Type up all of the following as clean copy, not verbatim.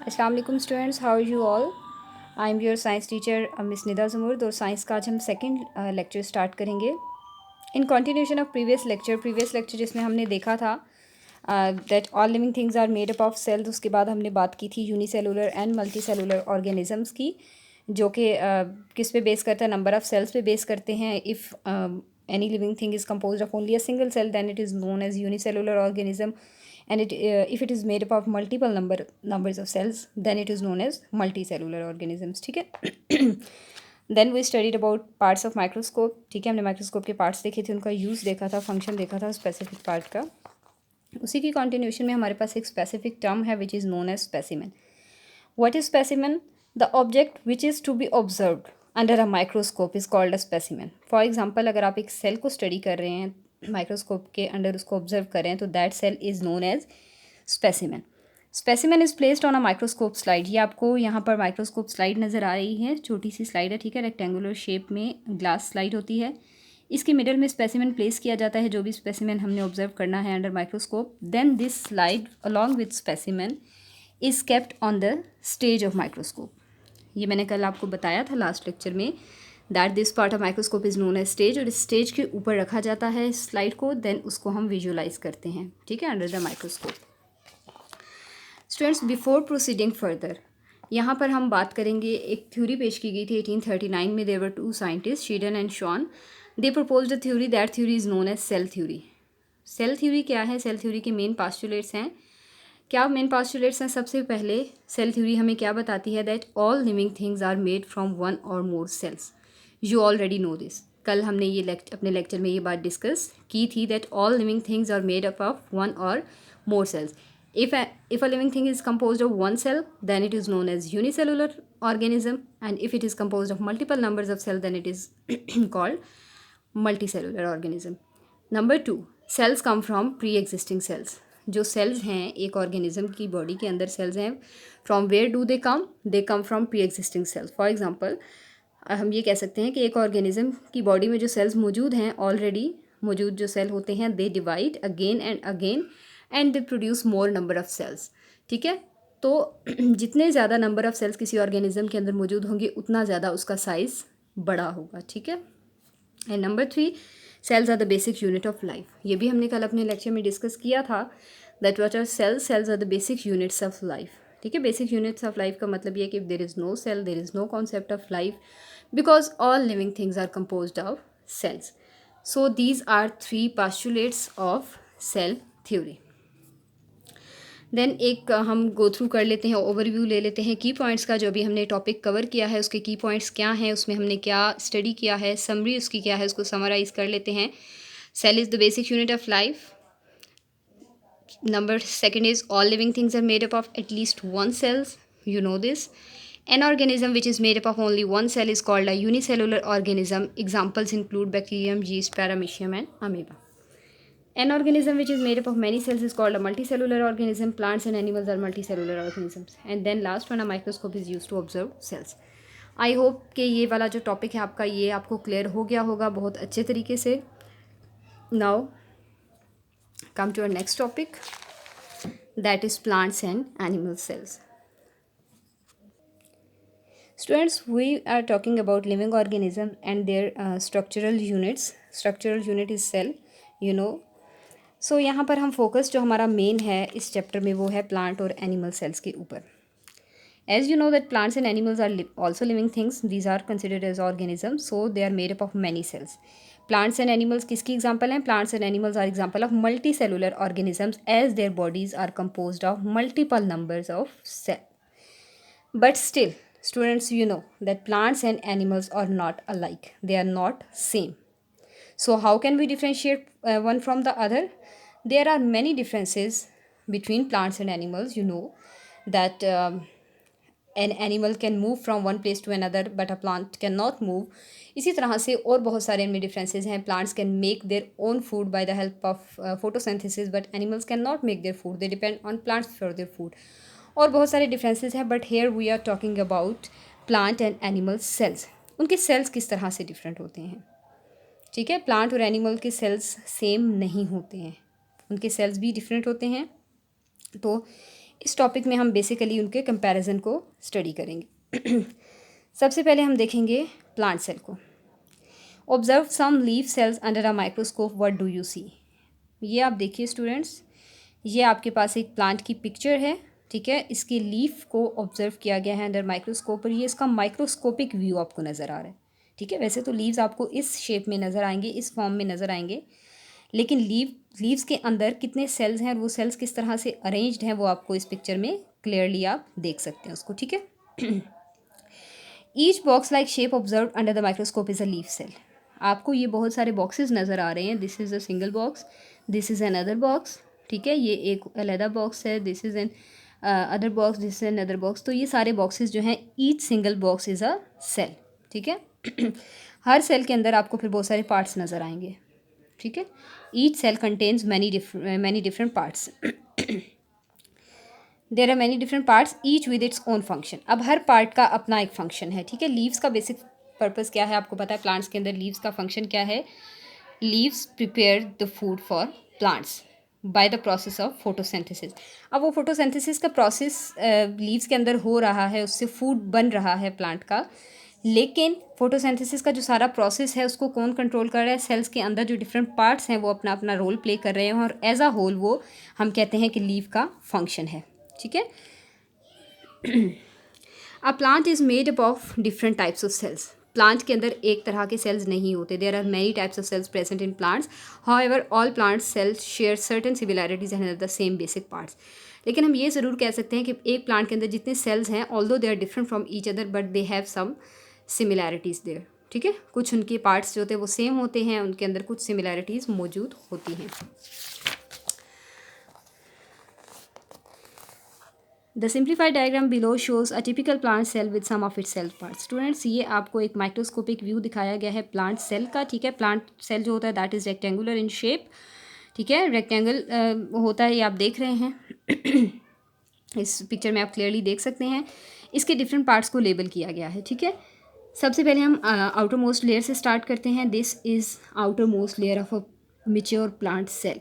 अस्सलाम वालेकुम students, how are you all. I am your science teacher miss Nida Jamurd. और science का आज हम सेकंड लेक्चर स्टार्ट करेंगे in continuation of previous lecture जिसमें हमने देखा था that all living things are made up of cells. उसके बाद हमने बात की थी unicellular and multi cellular organisms की, जो कि किस पे बेस करता है, नंबर ऑफ सेल्स पे बेस करते हैं। If any living thing is composed of only a single cell then it is known as unicellular organism, and if it is made up of multiple numbers of cells then it is known as multicellular organisms। ठीक है। Then we studied about parts of microscope. ठीक है, हमने microscope के parts देखे थे, उनका use देखा था, फंक्शन देखा था स्पेसिफिक पार्ट का। उसी की कंटिन्यूशन में हमारे पास एक स्पेसिफिक टर्म है which is known as specimen. What is specimen? The object which is to be observed under a microscope is called a specimen. For example, अगर आप एक सेल को स्टडी कर रहे हैं माइक्रोस्कोप के अंडर, उसको ऑब्जर्व करें तो that cell is known as specimen. Specimen is placed on a microscope slide. ये आपको यहाँ पर माइक्रोस्कोप स्लाइड नज़र आ रही है, छोटी सी स्लाइड है। ठीक है, रेक्टेंगुलर शेप में ग्लास स्लाइड होती है, इसके मिडल में स्पेसिमेन प्लेस किया जाता है, जो भी स्पेसिमेन हमने ऑब्जर्व करना है under microscope. Then this slide along with specimen is kept on the stage of microscope. ये मैंने कल आपको बताया था लास्ट लेक्चर में that this part of microscope is known as stage, और इस स्टेज के ऊपर रखा जाता है स्लाइड को, देन उसको हम विजुअलाइज करते हैं। ठीक है, under the microscope. Students, before proceeding further, यहाँ पर हम बात करेंगे, एक थ्योरी पेश की गई थी 1839 में। There were two scientist, Schleiden and Schwann. They proposed a theory, that theory is known as cell theory. Cell theory क्या है? सेल थ्योरी के मेन पास्टुलेट्स हैं। क्या मेन पास्टुलेट्स हैं? सबसे पहले सेल थ्योरी हमें क्या बताती है? That all living things are made from one or more cells. You already know this. कल हमने ये अपने लेक्चर में ये बात डिस्कस की थी that all living things are made up of one or more cells. If a living thing is composed of one cell, then it is known as unicellular organism, and if it is composed of multiple numbers of cells, then it is called multicellular organism. Number 2, cells come from pre-existing cells. जो cells हैं एक organism की body के अंदर cells हैं, from where do they come? They come from pre-existing cells. For example, हम ये कह सकते हैं कि एक organism की body में जो cells मौजूद हैं, already मौजूद जो cell होते हैं, they divide again and again and they produce more number of cells। ठीक है, तो जितने ज़्यादा नंबर ऑफ़ सेल्स किसी ऑर्गेनिज्म के अंदर मौजूद होंगे उतना ज़्यादा उसका साइज़ बड़ा होगा। ठीक है। And number 3, cells are the basic unit of life. ये भी हमने कल अपने लेक्चर में डिस्कस किया था that what are cells? Cells are the basic units of life. ठीक है, बेसिक यूनिट्स ऑफ लाइफ का मतलब ये है कि if there is no cell there is no concept of life, because all living things are composed of cells. So these are 3 postulates of cell theory. Then एक हम go through कर लेते हैं, ओवरव्यू ले लेते हैं की पॉइंट्स का। जो अभी हमने टॉपिक कवर किया है उसके की पॉइंट्स क्या हैं, उसमें हमने क्या स्टडी किया है, समरी उसकी क्या है, उसको समराइज़ कर लेते हैं। Cell is the basic unit of life. Number second is all living things are made up of at least one cells, you know this. An organism which is made up of only one cell is called a unicellular organism. Examples include bacterium, yeast, paramecium and amoeba. An organism which is made up of many cells is called a multicellular organism. Plants and animals are multicellular organisms. And then last one, a microscope is used to observe cells. I hope कि ये वाला जो topic है आपका, ये आपको clear हो गया होगा बहुत अच्छे तरीके से। Now come to our next topic, that is plants and animal cells. Students, we are talking about living organism and their structural units. Structural unit is cell, you know. सो यहाँ पर हम फोकस जो हमारा मेन है इस chapter में वो है प्लांट और एनिमल सेल्स के ऊपर। As you know that plants and animals are also living things, these are considered as organism, so they are made up of many cells. Plants and animals किसकी example हैं? Plants and animals are example of multi cellular organisms as their bodies are composed of multiple numbers of cell. But still, students, you know that plants and animals are not alike. They are not same. So how can we differentiate one from the other? There are many differences between plants and animals. You know that an animal can move from one place to another, but a plant cannot move. इसी तरह से और बहुत सारे इनमें differences हैं। Plants can make their own food by the help of photosynthesis, but animals can not make their food, they depend on plants for their food. और बहुत सारे डिफरेंसेस हैं, but here we are talking about plant and animal cells. उनके cells किस तरह से different होते हैं। ठीक है, प्लांट और एनिमल के सेल्स सेम नहीं होते हैं, उनके सेल्स भी डिफरेंट होते हैं। तो इस टॉपिक में हम बेसिकली उनके कंपैरिजन को स्टडी करेंगे। सबसे पहले हम देखेंगे प्लांट सेल को। Observe some leaf cells under a microscope, what do you see. ये आप देखिए स्टूडेंट्स, ये आपके पास एक प्लांट की पिक्चर है, ठीक है। इसके लीफ को ऑब्जर्व किया गया है अंडर माइक्रोस्कोप और ये इसका माइक्रोस्कोपिक व्यू आपको नज़र आ रहा है, ठीक है। वैसे तो लीव्स आपको इस शेप में नज़र आएंगे, इस फॉर्म में नज़र आएंगे, लेकिन लीव्स के अंदर कितने सेल्स हैं और वो सेल्स किस तरह से अरेंज्ड हैं वो आपको इस पिक्चर में क्लियरली आप देख सकते हैं उसको, ठीक है। Each box like shape observe under the microscope is a leaf cell. आपको ये बहुत सारे बॉक्सेस नज़र आ रहे हैं। This is a single box, this is another box, ठीक है। ये एक अलहदा बॉक्स है, this is another box, this is another box. तो ये सारे बॉक्सेस जो हैं, each single box is a cell, ठीक है। हर सेल के अंदर आपको फिर बहुत सारे पार्ट्स नज़र आएंगे, ठीक है। Each cell contains many different parts. There are many different parts each with its own function. अब हर पार्ट का अपना एक फंक्शन है, ठीक है। लीव्स का बेसिक पर्पस क्या है आपको पता है, प्लांट्स के अंदर लीव्स का फंक्शन क्या है। Leaves prepare the food for plants by the process of photosynthesis. अब वो फोटोसिंथेसिस का प्रोसेस लीव्स के अंदर हो रहा है, उससे फूड बन रहा है प्लांट का, लेकिन फोटोसिंथेसिस का जो सारा प्रोसेस है उसको कौन कंट्रोल कर रहा है। सेल्स के अंदर जो डिफरेंट पार्ट्स हैं वो अपना अपना रोल प्ले कर रहे हैं और एज अ होल वो हम कहते हैं कि लीव का फंक्शन है, ठीक है। A plant is made up of different types of cells. Plant के अंदर एक तरह के सेल्स नहीं होते। There are many types of cells present in plants, however all plants cells share certain similarities and the same basic parts. लेकिन हम ये ज़रूर कह सकते हैं कि एक प्लांट के अंदर जितने सेल्स हैं, although they are different from each other, but they have some similarities there, ठीक है। कुछ उनके पार्ट्स जो होते हैं वो सेम होते हैं, उनके अंदर कुछ सिमिलैरिटीज़ मौजूद होती हैं। The simplified diagram below shows a typical plant cell with some of its cell parts. Students, ये आपको एक माइक्रोस्कोपिक व्यू दिखाया गया है प्लांट सेल का, ठीक है। प्लांट सेल जो होता है that is rectangular in shape, ठीक है। रेक्टेंगल होता है, ये आप देख रहे हैं। इस पिक्चर में आप क्लियरली देख सकते हैं। इसके डिफरेंट पार्ट्स को लेबल किया गया है, ठीक है। सबसे पहले हम आउटर मोस्ट लेयर से स्टार्ट करते हैं। This is outermost layer of a mature plant cell.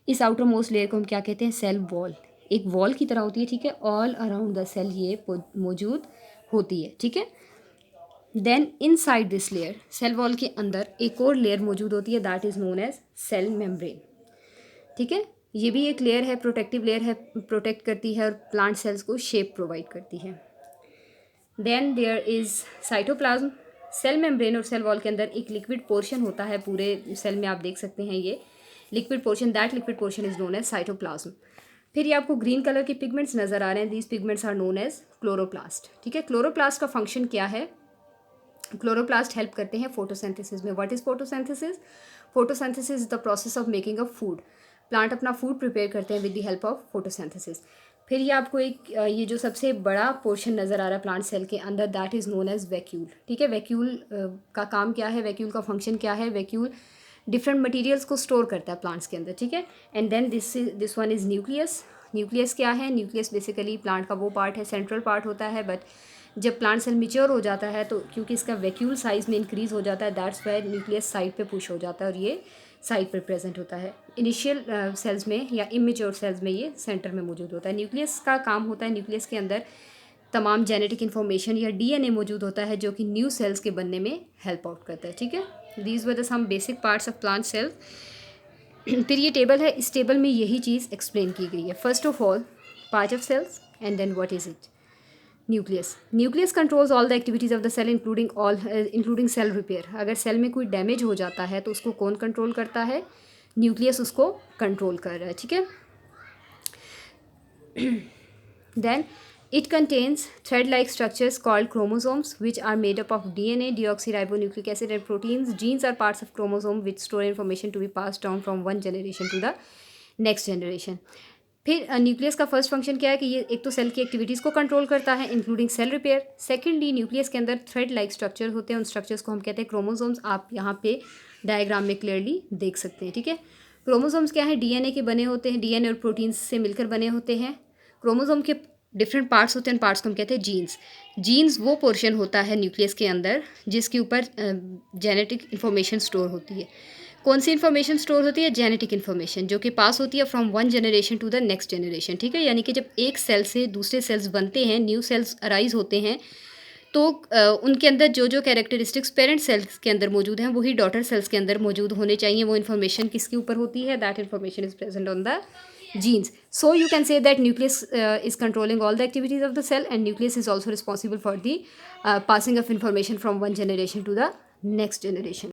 इस आउटर मोस्ट लेयर को हम क्या कहते हैं, सेल वॉल। एक वॉल की तरह होती है, ठीक है। ऑल अराउंड द सेल ये मौजूद होती है, ठीक है। Then inside this layer, cell wall के अंदर एक और लेयर मौजूद होती है, that is known as cell membrane, ठीक है। ये भी एक लेयर है, प्रोटेक्टिव लेयर है, प्रोटेक्ट करती है और प्लांट सेल्स को शेप प्रोवाइड करती है। Then there is cytoplasm. Cell membrane और सेल वॉल के अंदर एक लिक्विड पोर्शन होता है, पूरे सेल में आप देख सकते हैं ये liquid portion, that liquid portion is known as cytoplasm. फिर ये आपको ग्रीन कलर के पिगमेंट्स नज़र आ रहे हैं, these pigments are known as chloroplast, ठीक है। क्लोरोप्लास्ट का फंक्शन क्या है, क्लोरोप्लास्ट हेल्प करते हैं फोटोसिंथेसिस में। What is photosynthesis? Photosynthesis is the process of making a food. Plant अपना फूड प्रिपेयर करते हैं with the help of photosynthesis. फिर ये आपको एक ये जो सबसे बड़ा पोर्शन नज़र आ रहा है प्लांट सेल के अंदर, that is known as vacuole, ठीक है। वैक्यूल का काम क्या है, वैक्यूल का फंक्शन क्या है? वैक्यूल डिफरेंट मटेरियल्स को स्टोर करता है प्लांट्स के अंदर, ठीक है। And then this one is nucleus. Nucleus क्या है? न्यूक्लियस बेसिकली प्लांट का वो पार्ट है, सेंट्रल पार्ट होता है, बट जब प्लांट सेल मिच्योर हो जाता है तो क्योंकि इसका वैक्यूल साइज़ में इंक्रीज़ हो जाता है, दैट्स वाई न्यूक्लियस साइड पे पुश हो जाता है और ये साइड पर प्रेजेंट होता है। इनिशियल सेल्स में या इमेच्योर सेल्स में ये सेंटर में मौजूद होता है। न्यूक्लियस का काम होता है, न्यूक्लियस के अंदर तमाम जेनेटिक इन्फॉर्मेशन या डीएनए मौजूद होता है जो कि न्यू सेल्स के बनने में हेल्प आउट करता है, ठीक है। These were the some basic parts of plant cell. फिर ये टेबल है, इस टेबल में यही चीज़ एक्सप्लेन की गई है। First of all part of cells and then what is it? Nucleus. Nucleus controls all the activities of the cell including cell repair. अगर सेल में कोई डैमेज हो जाता है तो उसको कौन कंट्रोल करता है? न्यूक्लियस उसको कंट्रोल कर रहा है, ठीक है। Then it contains thread like structures called chromosomes which are made up of DNA, deoxyribonucleic acid and proteins. Genes are parts of chromosome which store information to be passed down from one generation to the next generation. फिर nucleus का first function क्या है कि ये एक तो cell की activities को कंट्रोल करता है including cell repair. Secondly nucleus के अंदर थ्रेड लाइक स्ट्रक्चर होते हैं, उन स्ट्रक्चर्स को हम कहते हैं क्रोमोसोम्स। आप यहाँ पे डायग्राम में क्लियरली देख सकते हैं, ठीक है। क्रोमोसोम्स क्या है? DNA के बने होते हैं, DNA और प्रोटीन्स से मिलकर बने होते हैं। क्रोमोसोम के डिफरेंट पार्ट्स होते हैं, पार्ट्स को हम कहते हैं जीन्स। जीन्स वो पोर्शन होता है न्यूक्लियस के अंदर जिसके ऊपर जेनेटिक इन्फॉर्मेशन स्टोर होती है। कौन सी इन्फॉर्मेशन स्टोर होती है? जेनेटिक इन्फॉर्मेशन, जो कि पास होती है from one generation to the next generation, ठीक है। यानी कि जब एक सेल से दूसरे सेल्स बनते हैं, न्यू सेल्स अराइज होते हैं, तो उनके अंदर जो जो कैरेक्टरिस्टिक्स पेरेंट सेल्स के अंदर मौजूद हैं वही डॉटर सेल्स के अंदर मौजूद होने चाहिए। वो इन्फॉर्मेशन किसके ऊपर होती है? That information is present on the genes. So you can say that nucleus is controlling all the activities of the cell, and nucleus is also responsible for the passing of information from one generation to the next generation.